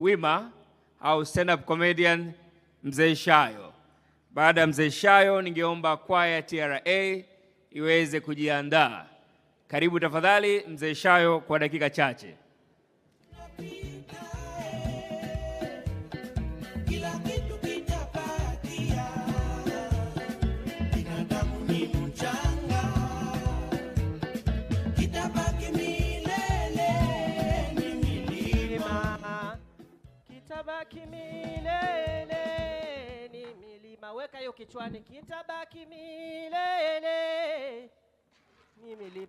wima au stand up comedian Mzee Shayo. Baada ya Mzee Shayo, ningeomba kwaya TRA iweze kujiandaa. Karibu tafadhali Mzee Shayo kwa dakika chache. Kitabaki milele ni milima, weka hiyo kichwani. Kitabaki milele ni milima.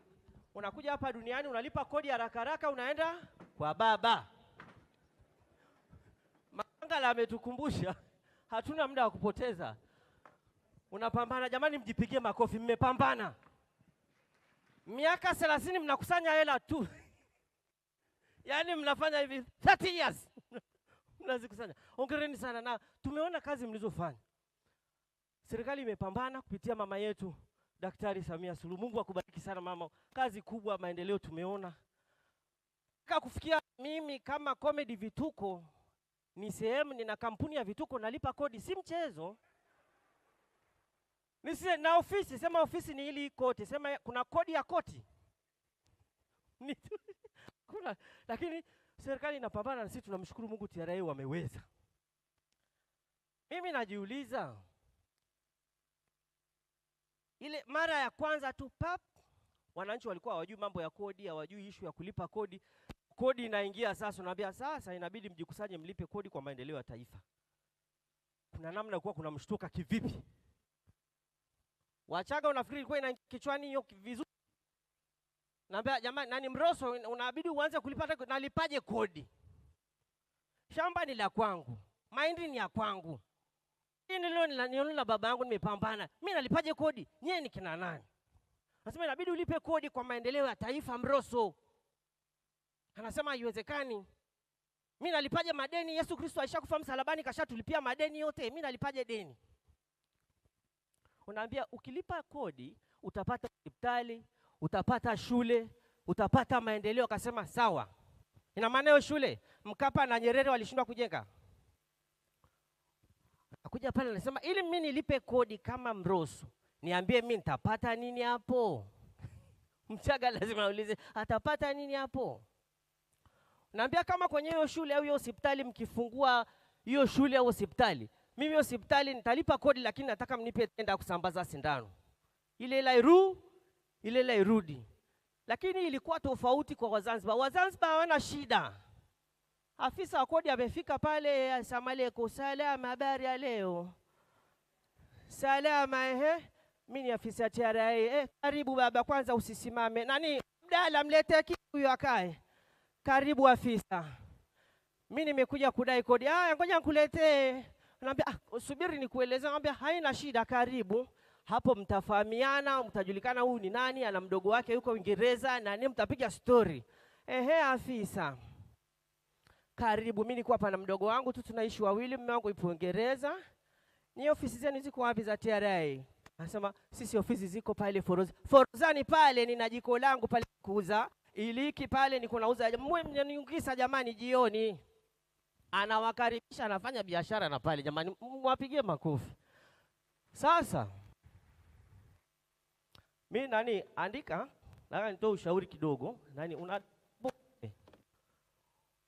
Unakuja hapa duniani, unalipa kodi haraka haraka, unaenda kwa baba. Mangala ametukumbusha hatuna muda wa kupoteza. Unapambana jamani, mjipigie makofi, mmepambana. Miaka 30 mnakusanya hela tu. Yaani mnafanya hivi 30 years. Mnazikusanya. Hongereni sana, na tumeona kazi mlizofanya. Serikali imepambana kupitia mama yetu Daktari Samia Suluhu. Mungu akubariki sana mama. Kazi kubwa, maendeleo tumeona. Kufikia mimi kama Comedy Vituko ni sehemu, nina kampuni ya vituko, nalipa kodi, si mchezo. Nisi na ofisi, sema ofisi ni ili koti, sema kuna kodi ya koti. Kuna, lakini serikali inapambana na sisi tunamshukuru Mungu, TRA wameweza. Mimi najiuliza, ile mara ya kwanza tu wananchi walikuwa hawajui mambo ya kodi, hawajui issue ya kulipa kodi. Kodi inaingia sasa, unaambia sasa inabidi mjikusanye mlipe kodi kwa maendeleo ya taifa. Kuna namna kuwa kuna mshtuka kivipi? Wachaga unafikiri ilikuwa ina kichwani hiyo vizuri? Naambia jamani, nani Mroso unabidi uanze kulipa, nalipaje kodi? Shamba ni la kwangu, mahindi ni ya kwangu. Hii leo ni la baba yangu, nimepambana. Mimi nalipaje kodi? Nyie ni kina nani? Nasema inabidi ulipe kodi kwa maendeleo ya taifa Mroso. Anasema haiwezekani. Mimi nalipaje madeni? Yesu Kristo alishakufa msalabani, kashatulipia madeni yote. Mimi nalipaje deni? Unaambia ukilipa kodi utapata hospitali, utapata shule, utapata maendeleo. Akasema sawa. Ina maana hiyo shule Mkapa na Nyerere walishindwa kujenga? Akuja pale anasema ili mimi nilipe kodi kama Mroso, niambie mimi nitapata nini hapo? Mchaga lazima aulize atapata nini hapo? Naambia kama kwenye hiyo shule au hiyo hospitali mkifungua hiyo shule au hospitali, mimi hospitali nitalipa kodi, lakini nataka mnipe tenda kusambaza sindano. Ile irudi. Lakini ilikuwa tofauti kwa Wazanzibar. Wazanzibar hawana shida. Afisa wa kodi amefika pale, asalamu alaykum, salama, habari ya leo? Salama, mimi ni afisa TRA. Karibu baba, kwanza usisimame. Nani mdala, mlete kitu huyo akae. Karibu afisa. Mimi nimekuja kudai kodi. Ngoja nikuletee. Naambia subiri nikueleze. Naambia haina shida, karibu. Hapo mtafahamiana, mtajulikana huyu ni nani, ana mdogo wake yuko Uingereza, na nini mtapiga story. Afisa. Karibu, mimi niko hapa na mdogo wangu tu, tunaishi wawili, mume wangu yupo Uingereza. Ni ofisi zenu ziko wapi za TRA? Anasema sisi ofisi ziko pale Forozani pale, nina jiko langu pale kuuza iliki pale, niko nauza. Mniungisa jamani jioni. Anawakaribisha, anafanya biashara na pale jamani, mwapigie makofi. Sasa mimi andika, nataka nitoe ushauri kidogo.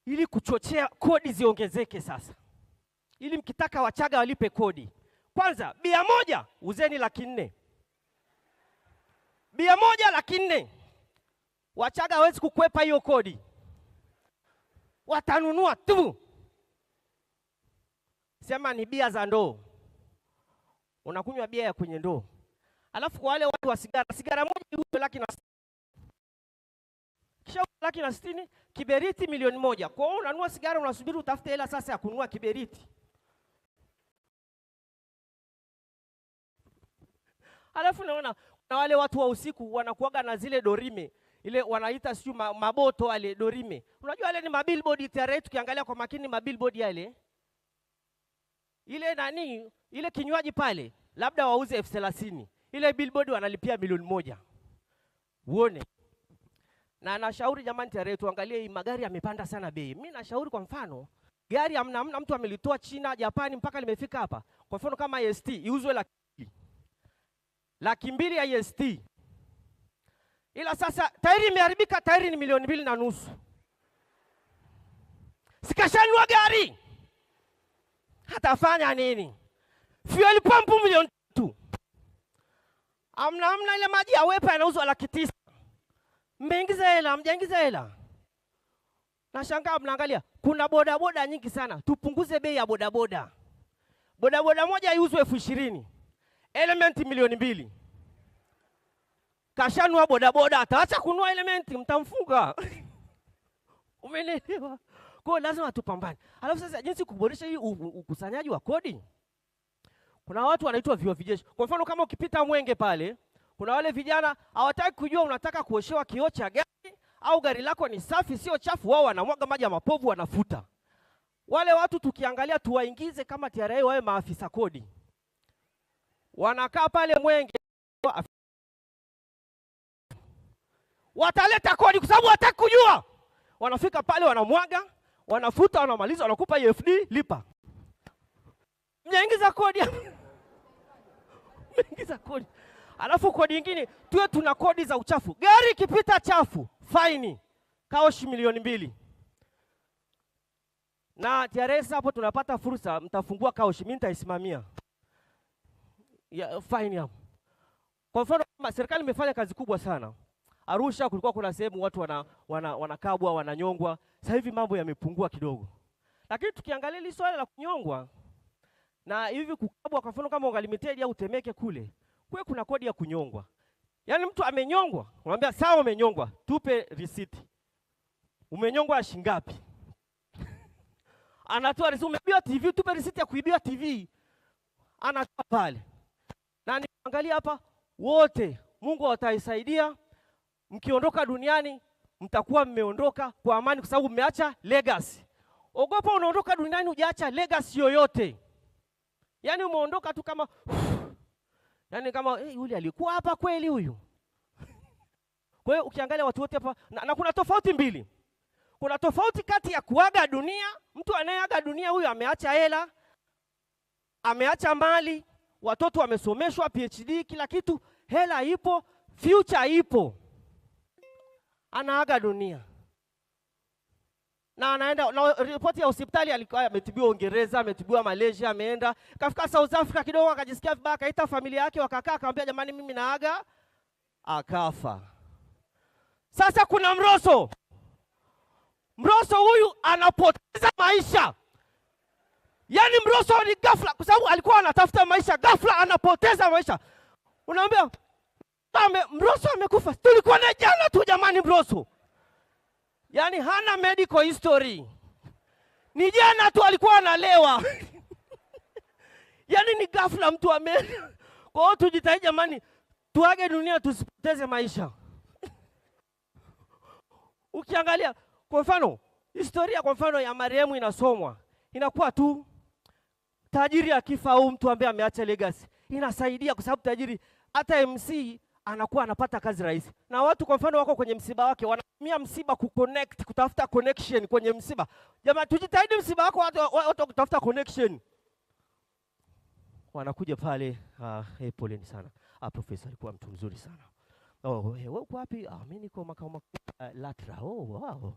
Ili kuchochea kodi ziongezeke sasa. Ili mkitaka Wachaga walipe kodi. Kwanza, bia moja uzeni 400,000. Bia moja 400,000. Wachaga hawezi kukwepa hiyo kodi. Watanunua tu. Sema ni bia za ndoo. Unakunywa bia ya kwenye ndoo. Alafu kwa wale watu wa sigara moja iuzwe 160,000. Kisha 160,000, kiberiti 1,000,000. Kwa hiyo unanunua sigara, unasubiri utafute hela sasa ya kununua kiberiti. Alafu naona na wale watu wa usiku wanakuaga na zile dorime. Ile wanaita sio maboto wale dorime. Unajua wale ni mabillboard TRA, tukiangalia kwa makini mabillboard yale. Ile ile kinywaji pale labda wauze 30,000. Ile billboard wanalipia 1,000,000. Uone. Na nashauri jamani TRA tuangalie hii magari yamepanda sana bei. Mimi nashauri kwa mfano Gari hamna mtu amelitoa China, Japani mpaka limefika hapa. Kwa mfano kama IST iuzwe laki mbili ya IST. Ila sasa tairi imeharibika, tairi ni 2.5 milioni. Sikashanua gari. Hatafanya nini? Fuel pump 1 milioni 2. Amna ile maji ya Wepa yanauzwa 900,000. Mmeingiza hela, mjaingiza hela. Nashangaa mnaangalia, kuna bodaboda nyingi sana. Tupunguze bei ya bodaboda. Bodaboda moja iuzwe 20,000. Element 2 milioni. Kashanua bodaboda, ataacha kunua Element, mtamfunga. Umeelewa? Kwa lazima tupambane. Alafu sasa jinsi kuboresha hii ukusanyaji wa kodi. Kuna watu wanaitwa viwa vijeshi. Kwa mfano kama ukipita Mwenge pale, kuna wale vijana hawataki kujua unataka kuoshewa kioo cha gari au gari lako ni safi sio chafu, wao wanamwaga maji ya mapovu wanafuta. Wale watu tukiangalia tuwaingize kama TRA wawe maafisa kodi. Wanakaa pale Mwenge wataleta kodi kwa sababu wataki kujua. Wanafika pale wanamwaga, wanafuta, wanamaliza, wanakupa EFD, lipa. Mnaingiza kodi. Mnaingiza kodi. Alafu kodi nyingine, tuwe tuna kodi za uchafu. Gari ikipita chafu, faini. Kaoshi 2 milioni. Na TRA hapo tunapata fursa, mtafungua kaoshi, mimi nitaisimamia. Ya faini hapo. Kwa mfano serikali imefanya kazi kubwa sana. Arusha kulikuwa kuna sehemu watu wanakabwa, wananyongwa. Sasa hivi mambo yamepungua kidogo. Lakini tukiangalia hili swala la kunyongwa na hivi kukabwa, kwa mfano kama Ungalimited au Temeke kule, kuna kodi ya kunyongwa. Yaani mtu amenyongwa, unamwambia sawa umenyongwa, tupe receipt. Umenyongwa shilingi ngapi? Anatoa receipt, umeibiwa TV, tupe receipt ya kuibiwa TV. Anatoa pale. Na niangalia hapa wote, Mungu ataisaidia. Mkiondoka duniani, mtakuwa mmeondoka kwa amani kwa sababu mmeacha legacy. Ogopa unaondoka duniani hujaacha legacy yoyote. Yaani umeondoka tu kama yaani kama yule alikuwa hapa kweli huyu. Kwa hiyo ukiangalia watu wote hapa na kuna tofauti mbili. Kuna tofauti kati ya kuaga dunia, mtu anayeaga dunia huyu ameacha hela, ameacha mali, watoto wamesomeshwa PhD, kila kitu, hela ipo, future ipo. Anaaga dunia. Na anaenda na ripoti ya hospitali, alikuwa ametibiwa Uingereza, ametibiwa Malaysia, ameenda kafika South Africa kidogo, akajisikia vibaya, kaita familia yake, wakakaa, akamwambia jamani mimi naaga, akafa. Sasa kuna Mrosso. Mrosso huyu anapoteza maisha. Yaani Mrosso ni ghafla kwa sababu alikuwa anatafuta maisha, ghafla anapoteza maisha. Unaambia Mrosso amekufa. Tulikuwa na jana tu jamani Mrosso. Yaani hana medical history. Ni jana tu alikuwa analewa. Yaani ni ghafla mtu ameenda. Kwa hiyo tujitahidi jamani, tuage dunia tusipoteze maisha. Ukiangalia kwa mfano, historia kwa mfano ya marehemu inasomwa. Inakuwa tu tajiri akifa au mtu ambaye ameacha legacy. Inasaidia kwa sababu tajiri hata MC anakuwa anapata kazi rahisi. Na watu kwa mfano wako kwenye msiba wake, wanatumia msiba kuconnect, kutafuta connection kwenye msiba. Jamani tujitahidi msiba wako watu kutafuta connection. Wanakuja pale, poleni sana. Profesa alikuwa mtu mzuri sana. Wewe uko wapi? Mimi niko makao makuu LATRA. Wow.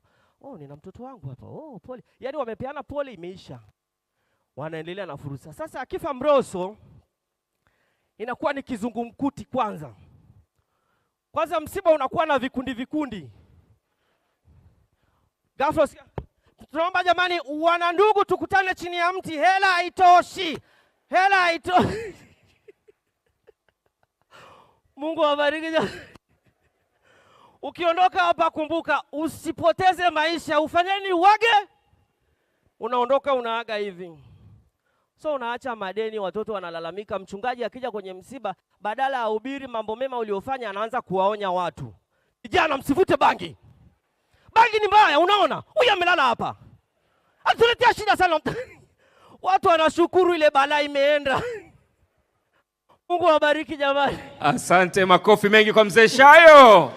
Nina mtoto wangu hapa. Pole. Yaani wamepeana pole, imeisha. Wanaendelea na fursa. Sasa akifa Mrosso inakuwa ni kizungumkuti kwanza. Kwanza msiba unakuwa na vikundi. Ghafla tunaomba jamani wana ndugu tukutane chini ya mti, hela haitoshi. Mungu awabariki jamani. Ukiondoka hapa kumbuka usipoteze maisha, ufanyeni uage. Unaondoka unaaga hivi. So unaacha madeni, watoto wanalalamika, mchungaji akija kwenye msiba badala ahubiri mambo mema uliofanya anaanza kuwaonya watu. Vijana msivute bangi. Bangi ni mbaya, unaona? Huyu amelala hapa. Atuletea shida sana. Watu wanashukuru ile balaa imeenda. Mungu awabariki jamani. Asante, makofi mengi kwa mzee Shayo.